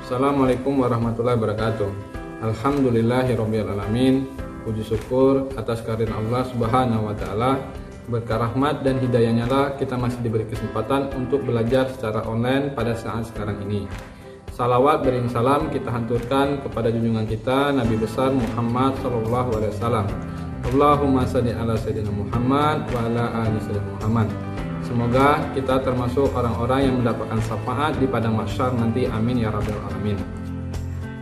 Assalamualaikum warahmatullahi wabarakatuh. Alhamdulillahirabbil alamin. Puji syukur atas karunia Allah Subhanahu wa taala. Berkah rahmat dan hidayahnya lah kita masih diberi kesempatan untuk belajar secara online pada saat sekarang ini. Salawat beriring salam kita hanturkan kepada junjungan kita Nabi besar Muhammad sallallahu alaihi wasallam. Allahumma shalli ala sayyidina Muhammad wa ala ali sayyidina Muhammad. Semoga kita termasuk orang-orang yang mendapatkan syafaat di padang mahsyar nanti, amin ya rabbal alamin.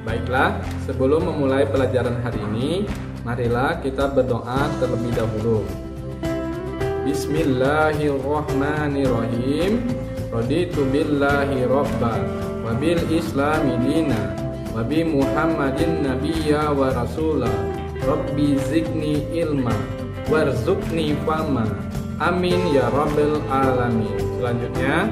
Baiklah, sebelum memulai pelajaran hari ini, marilah kita berdoa terlebih dahulu. Bismillahirrahmanirrahim. Raditu billahi rabba wa bil islami dina wa bi Muhammadin nabiyya wa rasula. Rabbi zidni ilma warzuqni fahma. Amin ya rabbal alamin. Selanjutnya,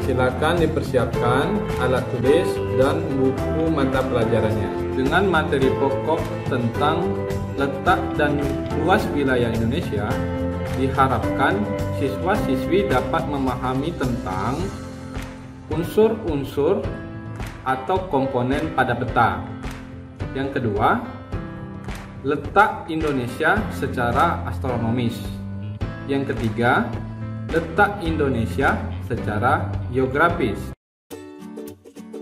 silakan dipersiapkan alat tulis dan buku mata pelajarannya dengan materi pokok tentang letak dan luas wilayah Indonesia. Diharapkan siswa-siswi dapat memahami tentang unsur-unsur atau komponen pada peta. Yang kedua, letak Indonesia secara astronomis. Yang ketiga, letak Indonesia secara geografis.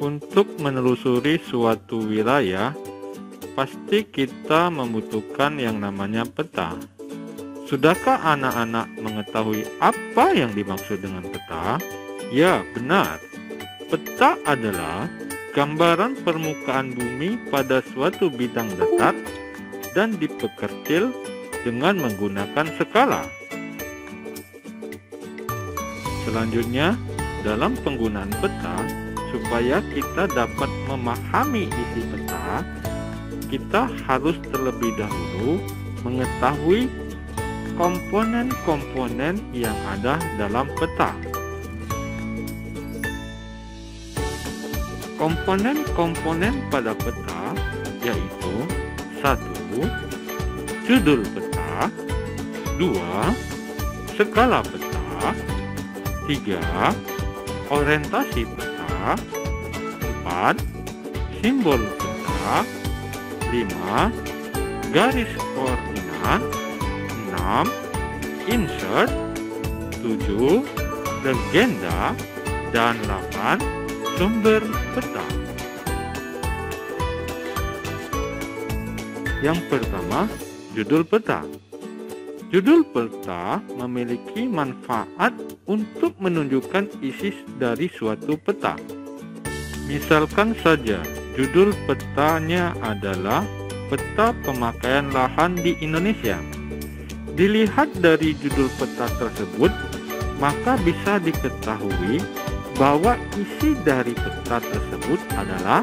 Untuk menelusuri suatu wilayah, pasti kita membutuhkan yang namanya peta. Sudahkah anak-anak mengetahui apa yang dimaksud dengan peta? Ya, benar. Peta adalah gambaran permukaan bumi pada suatu bidang datar dan diperkecil dengan menggunakan skala. Selanjutnya, dalam penggunaan peta, supaya kita dapat memahami isi peta, kita harus terlebih dahulu mengetahui komponen-komponen yang ada dalam peta. Komponen-komponen pada peta yaitu 1. Judul peta, 2. Skala peta, 3. Orientasi peta, 4. Simbol peta, 5. Garis koordinat, 6. Insert, 7. Legenda, dan 8. Sumber peta. Yang pertama, judul peta. Judul peta memiliki manfaat untuk menunjukkan isi dari suatu peta. Misalkan saja, judul petanya adalah Peta Pemakaian Lahan di Indonesia. Dilihat dari judul peta tersebut, maka bisa diketahui bahwa isi dari peta tersebut adalah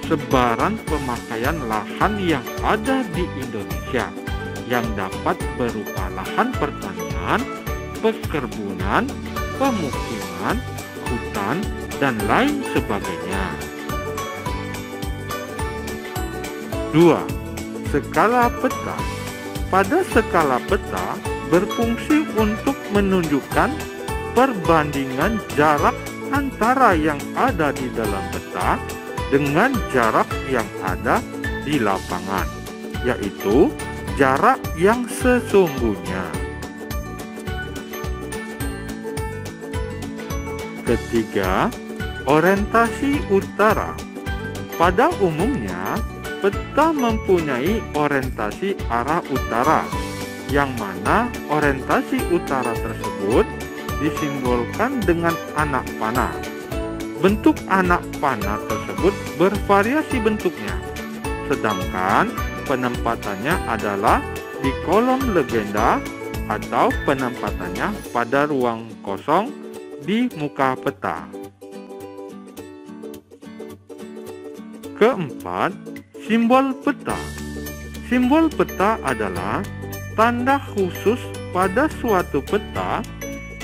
sebaran pemakaian lahan yang ada di Indonesia, yang dapat berupa lahan pertanian, perkebunan, pemukiman, hutan, dan lain sebagainya. 2. Skala peta. Pada skala peta berfungsi untuk menunjukkan perbandingan jarak antara yang ada di dalam peta dengan jarak yang ada di lapangan, yaitu jarak yang sesungguhnya. Ketiga, orientasi utara. Pada umumnya, peta mempunyai orientasi arah utara, yang mana orientasi utara tersebut disimbolkan dengan anak panah. Bentuk anak panah tersebut bervariasi bentuknya, sedangkan penempatannya adalah di kolom legenda atau penempatannya pada ruang kosong di muka peta. Keempat, simbol peta. Simbol peta adalah tanda khusus pada suatu peta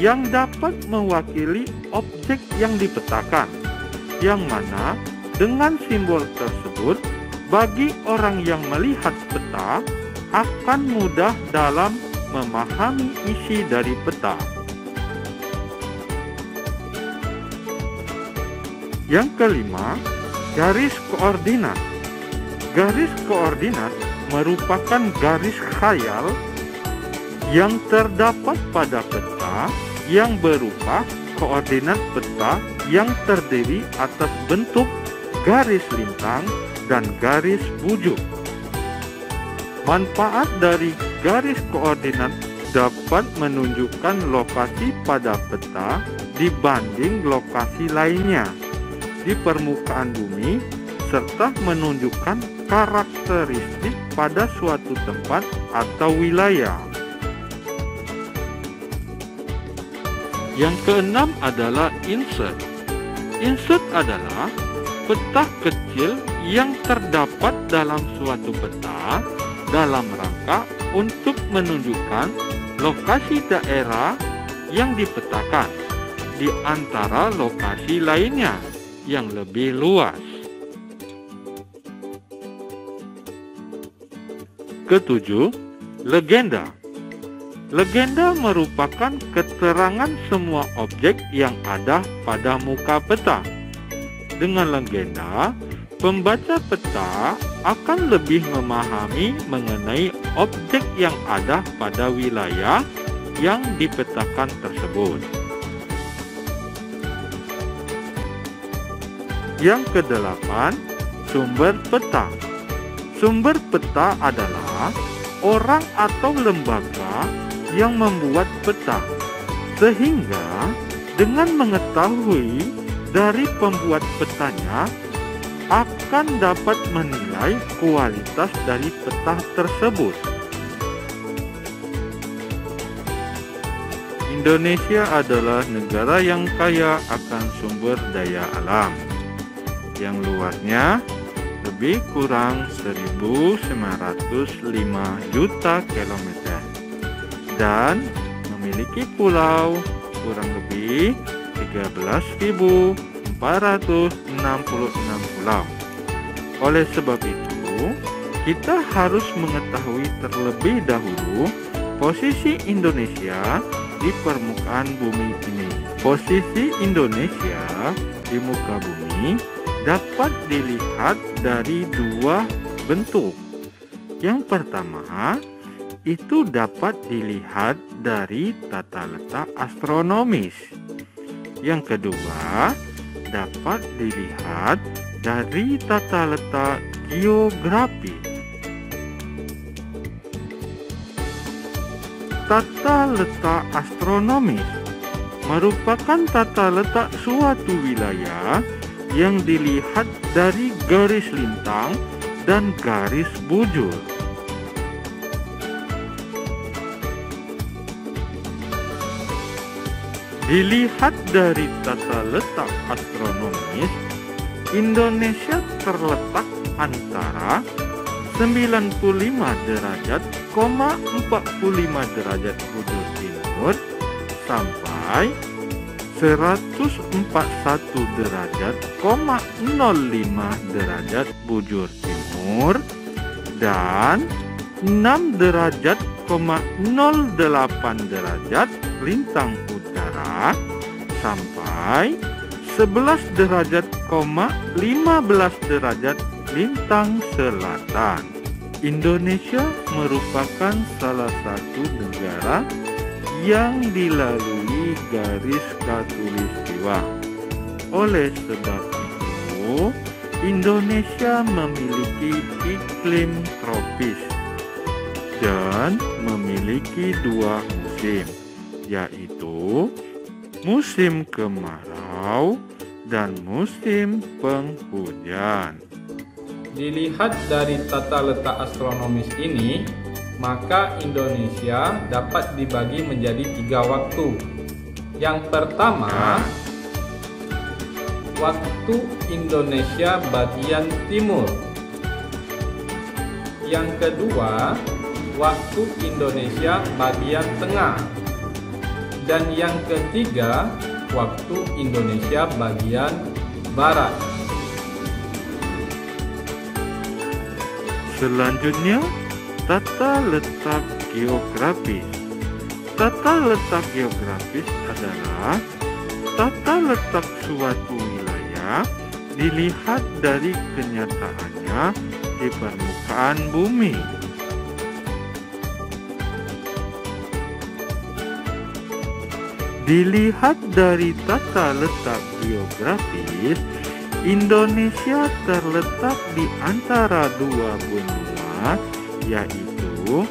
yang dapat mewakili objek yang dipetakan, yang mana dengan simbol tersebut bagi orang yang melihat peta akan mudah dalam memahami isi dari peta. Yang kelima, Garis koordinat. Garis koordinat merupakan garis khayal yang terdapat pada peta yang berupa koordinat peta yang terdiri atas bentuk garis lintang dan garis bujur. Manfaat dari garis koordinat dapat menunjukkan lokasi pada peta dibanding lokasi lainnya di permukaan bumi, serta menunjukkan karakteristik pada suatu tempat atau wilayah. Yang keenam adalah insert. Insert adalah peta kecil yang terdapat dalam suatu peta dalam rangka untuk menunjukkan lokasi daerah yang dipetakan di antara lokasi lainnya yang lebih luas. Ketujuh, legenda. Legenda merupakan keterangan semua objek yang ada pada muka peta. Dengan legenda, pembaca peta akan lebih memahami mengenai objek yang ada pada wilayah yang dipetakan tersebut. Yang kedelapan, sumber peta. Sumber peta adalah orang atau lembaga yang membuat peta, sehingga dengan mengetahui dari pembuat petanya akan dapat menilai kualitas dari peta tersebut. Indonesia adalah negara yang kaya akan sumber daya alam, yang luasnya lebih kurang 1.905 juta kilometer dan memiliki pulau kurang lebih 13.466 pulau. Oleh sebab itu, kita harus mengetahui terlebih dahulu posisi Indonesia di permukaan bumi ini. Posisi Indonesia di muka bumi dapat dilihat dari dua bentuk. Yang pertama, itu dapat dilihat dari tata letak astronomis. Yang kedua, dapat dilihat dari tata letak geografi. Tata letak astronomis merupakan tata letak suatu wilayah yang dilihat dari garis lintang dan garis bujur. Dilihat dari tata letak astronomis, Indonesia terletak antara 95 derajat, 45 derajat bujur timur sampai 141 derajat, 05 derajat bujur timur dan 6 derajat, 08 derajat lintang utara sampai 11 derajat, 15 derajat lintang selatan. Indonesia merupakan salah satu negara yang dilalui garis khatulistiwa. Oleh sebab itu, Indonesia memiliki iklim tropis dan memiliki dua musim, yaitu musim kemarau dan musim penghujan. Dilihat dari tata letak astronomis ini, maka Indonesia dapat dibagi menjadi 3 waktu. Yang pertama, waktu Indonesia bagian timur. Yang kedua, waktu Indonesia bagian tengah. Dan yang ketiga, waktu Indonesia bagian barat. Selanjutnya, tata letak geografis. Tata letak geografis adalah tata letak suatu wilayah dilihat dari kenyataannya di permukaan bumi. Dilihat dari tata letak geografis, Indonesia terletak di antara dua benua, yaitu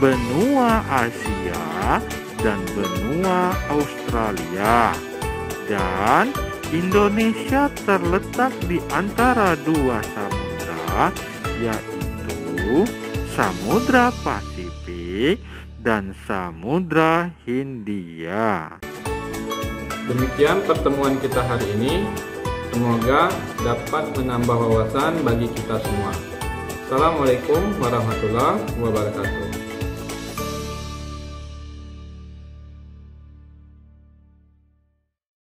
benua Asia dan benua Australia. Dan Indonesia terletak di antara dua samudra, yaitu Samudra Pasifik dan Samudra Hindia. Demikian pertemuan kita hari ini. Semoga dapat menambah wawasan bagi kita semua. Assalamualaikum warahmatullahi wabarakatuh.